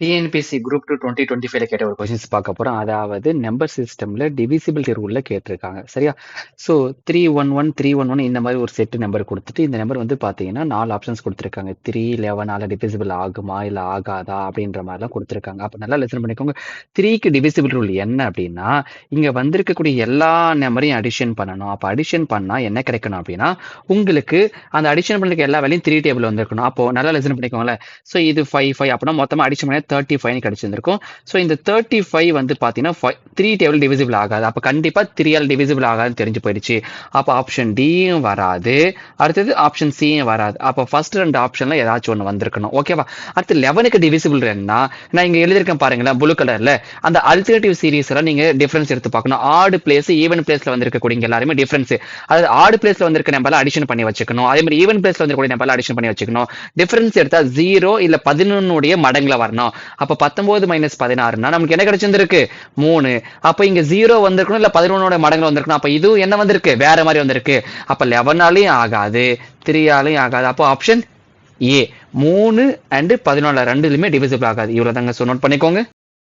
TNPSC group 2 2025 கேட்ட ஒரு questions பார்க்க போறோம். அதாவது நம்பர் சிஸ்டம்ல டிவிசிபிலிட்டி ரூல்ல கேட்டிருக்காங்க. சரியா? ஸோ 311 311 இந்த மாதிரி ஒரு செட் நம்பர் கொடுத்துட்டு இந்த நம்பர் வந்து பார்த்தீங்கன்னா 4 ஆப்ஷன்ஸ் கொடுத்துருக்காங்க. 3 11 டிவிசிபிள் ஆகுமா இல்ல ஆகாதா அப்படின்ற மாதிரிலாம் கொடுத்துருக்காங்க. அப்ப நல்லா லிசன் பண்ணிக்கோங்க. 3க்கு டிவிசிபிள் ரூல் என்ன அப்படின்னா இங்க வந்திருக்கக்கூடிய எல்லா நம்பரையும் அடிஷன் பண்ணணும். அப்ப அடிஷன் பண்ணா என்ன கிடைக்கணும் அப்படின்னா உங்களுக்கு அந்த அடிஷன் பண்ணுறதுக்கு எல்லா வேலையும் 3 டேபிள் வந்திருக்கணும். அப்போ நல்லா லிசன் பண்ணிக்கோங்களேன். ஸோ இது 5 5 அப்படின்னா மொத்தமாக அடிஷன் பண்ணி 35 கிடைச்சிருந்திருக்கும். ஸோ இந்த 35 வந்து பார்த்தீங்கன்னா 3 டேபிள் டிவிசிபிள் ஆகாது. அப்போ கண்டிப்பாக 3ஆல் டிவிசிபிள் ஆகாதுன்னு தெரிஞ்சு போயிடுச்சு. அப்போ ஆப்ஷன் டியும் வராது, அடுத்தது ஆப்ஷன் சியும் வராது. அப்போ ஃபர்ஸ்ட் 2 ஆப்ஷன்ல ஏதாச்சும் ஒன்று வந்திருக்கணும். ஓகேவா? அடுத்து 11க்கு டிவிசிபிள் என்ன நான் இங்க எழுதியிருக்கேன் பாருங்களேன் ப்ளூ கலர்ல. அந்த அல்டர்னேட்டிவ் சீரிஸ் எல்லாம் நீங்க டிஃபரன்ஸ் எடுத்து பார்க்கணும். ஆடு பிளேஸ் ஈவன் பிளேஸ்ல வந்திருக்கக்கூடிய எல்லாருமே டிஃபரன்ஸ். அதாவது ஆடு பிளேஸ்ல வந்திருக்க நம்பர் அடிஷன் பண்ணி வச்சுக்கணும். அதே மாதிரி ஈவன் பிளேஸ்ல வந்திருக்கக்கூடிய நம்பர் அடிஷன் பண்ணி வச்சுக்கணும். டிஃபரன்ஸ் எடுத்தா 0 இல்ல 11 மடங்குல வரணும். அப்ப 19 மைனஸ் 16னா நமக்கு என்ன கிடைச்சிருக்கு? 3. அப்ப இங்க 0 வந்திருக்கணும் இல்ல 11 மடங்குல வந்திருக்கணும். அப்ப இது என்ன வந்திருக்கு? வேற மாதிரி வந்திருக்கு. அப்ப 11ஆலையும் ஆகாது, 3ஆலையும் ஆகாது. அப்போ ஆப்ஷன் ஏ 3 அண்ட் 14 ரெண்டுலயுமே டிவிசிபிள் ஆகாது. இவ்வளவுதாங்க. சோ நோட் பண்ணிக்கோங்க.